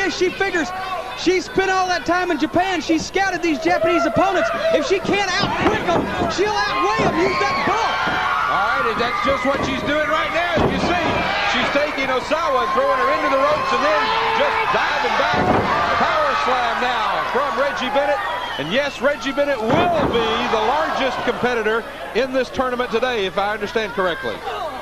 is she figures she spent all that time in Japan. She scouted these Japanese opponents. If she can't out-quick them, she'll outweigh them. Use that bulk. All right, and that's just what she's doing right now. As you see, she's taking Osawa and throwing her into the ropes and then just diving back. Power slam now from Reggie Bennett. And yes, Reggie Bennett will be the largest competitor in this tournament today, if I understand correctly.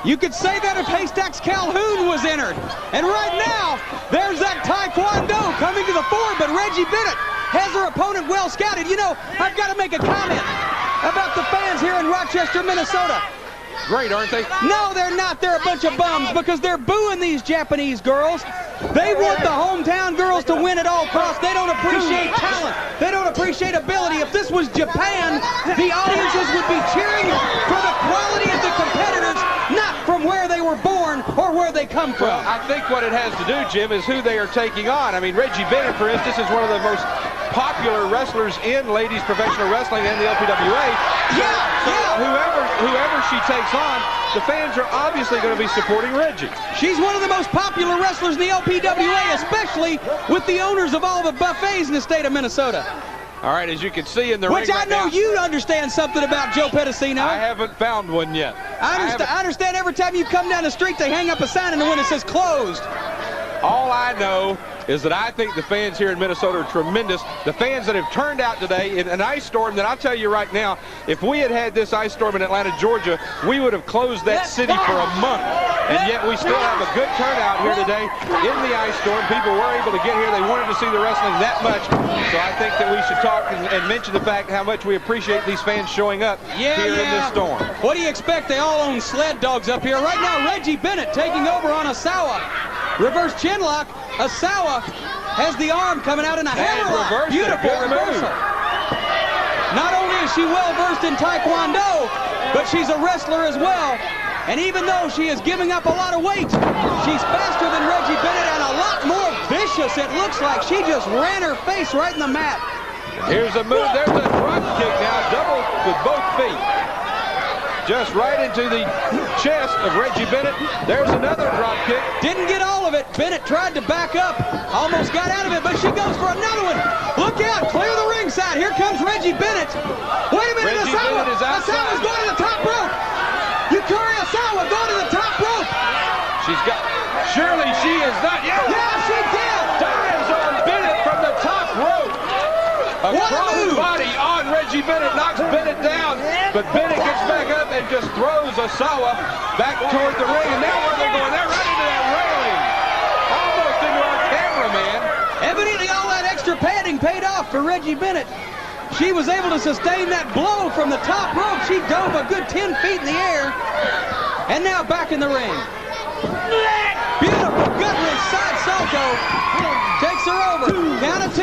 You could say that if Haystacks Calhoun was entered. And right now, there's that Taekwondo coming to the fore, but Reggie Bennett has her opponent well scouted. You know, I've got to make a comment about the fans here in Rochester, Minnesota. Great, aren't they? No, they're not. They're a bunch of bums because they're booing these Japanese girls. They want the hometown girls to win at all costs. They don't appreciate talent. They don't appreciate ability. If this was Japan, the audiences would be cheering for the quality of the competitors, not from where they were born or where they come from. Well, I think what it has to do, Jim, is who they are taking on. I mean, Reggie Bennett, for instance, is one of the most popular wrestlers in ladies professional wrestling and the LPWA. Whoever she takes on, the fans are obviously going to be supporting Reggie. She's one of the most popular wrestlers in the LPWA, especially with the owners of all the buffets in the state of Minnesota. All right, as you can see in the ring Which I know you understand something about, Joe Pedicino. I haven't found one yet. I understand every time you come down the street, they hang up a sign in the window that says closed. All I know is that I think the fans here in Minnesota are tremendous. The fans that have turned out today in an ice storm that I'll tell you right now, if we had had this ice storm in Atlanta, Georgia, we would have closed that city for a month. And yet we still have a good turnout here today in the ice storm. People were able to get here. They wanted to see the wrestling that much. So I think that we should talk and mention the fact how much we appreciate these fans showing up here in this storm. What do you expect? They all own sled dogs up here. Right now, Reggie Bennett taking over on Osawa. Reverse chinlock. Osawa has the arm coming out in a hammerlock. Beautiful reversal. Not only is she well versed in Taekwondo, but she's a wrestler as well. And even though she is giving up a lot of weight, she's faster than Reggie Bennett and a lot more vicious. It looks like she just ran her face right in the mat. Here's a move. There's a drop kick now, double with both feet. Just right into the chest of Reggie Bennett. There's another drop kick. Didn't get all of it. Bennett tried to back up. Almost got out of it, but she goes for another one. Look out. Clear the ringside. Here comes Reggie Bennett. Wait a minute. Osawa. Osawa's going to the top rope. Yukari Osawa going to the top rope. She's got... Surely she is not... Yeah, she did. Dives on Bennett from the top rope. A crossbody on Reggie Bennett knocks Bennett down, but Bennett gets back up and just throws Osawa back toward the ring. And now where they're going, they're right into that railing, almost into our cameraman. Evidently, all that extra padding paid off for Reggie Bennett. She was able to sustain that blow from the top rope. She dove a good 10 feet in the air, and now back in the ring. Beautiful gut wrench side salto takes her over. Count of 2.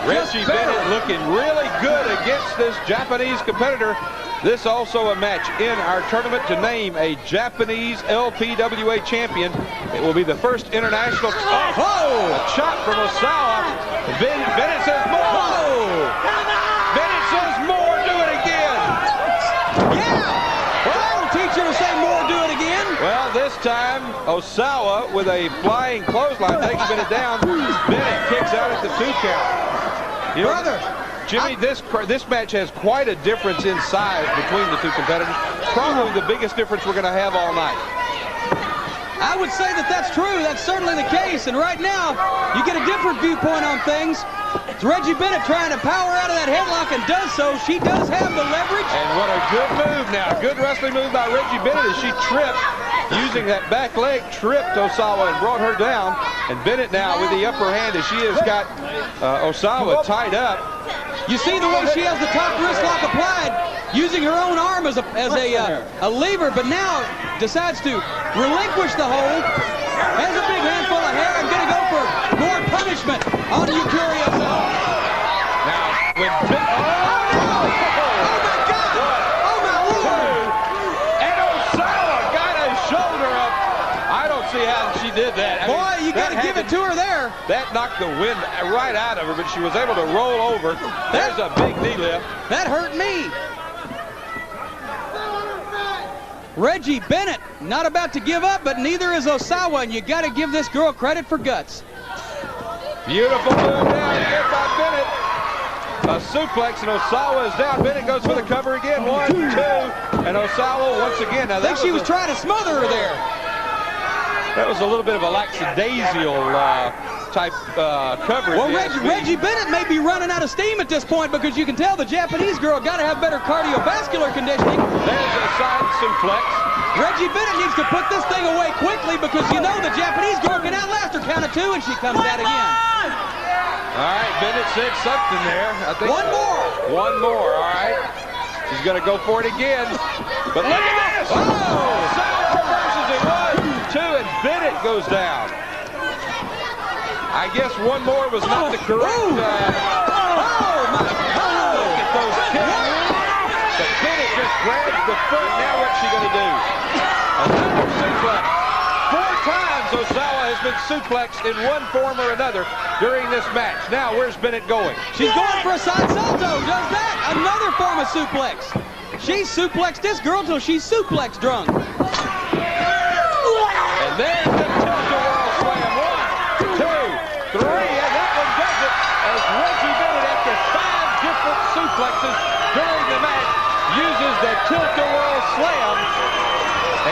Reggie Bennett looking really good against this Japanese competitor. This also a match in our tournament to name a Japanese LPWA champion. It will be the first international. Oh, a chop from Osawa. Bennett says more. Bennett says more. Do it again. Yeah. Well, that'll teach her to say more. Do it again. Well, this time Osawa with a flying clothesline takes Bennett down. Bennett kicks out at the 2 count. You know, Brother, Jimmy, this match has quite a difference in size between the two competitors. Probably the biggest difference we're going to have all night. I would say that that's true. That's certainly the case. And right now, you get a different viewpoint on things. It's Reggie Bennett trying to power out of that headlock and does so. She does have the leverage. And what a good move now. Good wrestling move by Reggie Bennett as she tripped. Using that back leg, tripped Osawa and brought her down. And Bennett now with the upper hand as she has got Osawa tied up. You see the way she has the top wrist lock applied, using her own arm as a lever, but now decides to relinquish the hold. Has a big handful of hair and going to go for more punishment on Yukari Osawa. Now, when Bennett... did that. Boy, you got to give it to her there. That knocked the wind right out of her, but she was able to roll over. There's a big knee lift. That hurt me. Reggie Bennett not about to give up, but neither is Osawa, and you got to give this girl credit for guts. Beautiful move down here by Bennett. A suplex, and Osawa is down. Bennett goes for the cover again. 1, 2, and Osawa once again. Now, I think she was trying to smother her there. That was a little bit of a lackadaisical type coverage. Well, Reggie Bennett may be running out of steam at this point, because you can tell the Japanese girl got to have better cardiovascular conditioning. There's a side suplex. Reggie Bennett needs to put this thing away quickly, because you know the Japanese girl can outlast her. Count of 2, and she comes out again. All right, Bennett said something there. I think one more. One more, all right. She's going to go for it again. But look at this. Oh, Sara reverses it. 1, 2, and Bennett goes down. I guess one more was not the correct. Oh, my God. Look at those kicks. But Bennett just grabs the foot. Now what's she going to do? Another suplex. 4 times Osawa has been suplexed in one form or another during this match. Now, where's Bennett going? She's going for a side salto. Does that? Another form of suplex. She suplexed this girl till she's suplex drunk. And there's the tilt-a-whirl slam. 1, 2, 3, and that one does it as Reggie Bennett, after 5 different suplexes during the match, uses the tilt-a-whirl slam,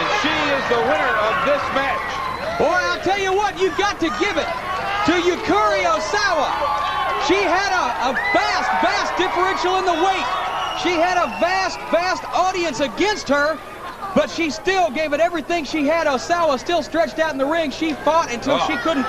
and she is the winner of this match. Boy, I'll tell you what, you've got to give it to Yukari Osawa. She had a vast differential in the weight. She had a vast audience against her, but she still gave it everything she had. Osawa still stretched out in the ring. She fought until she couldn't.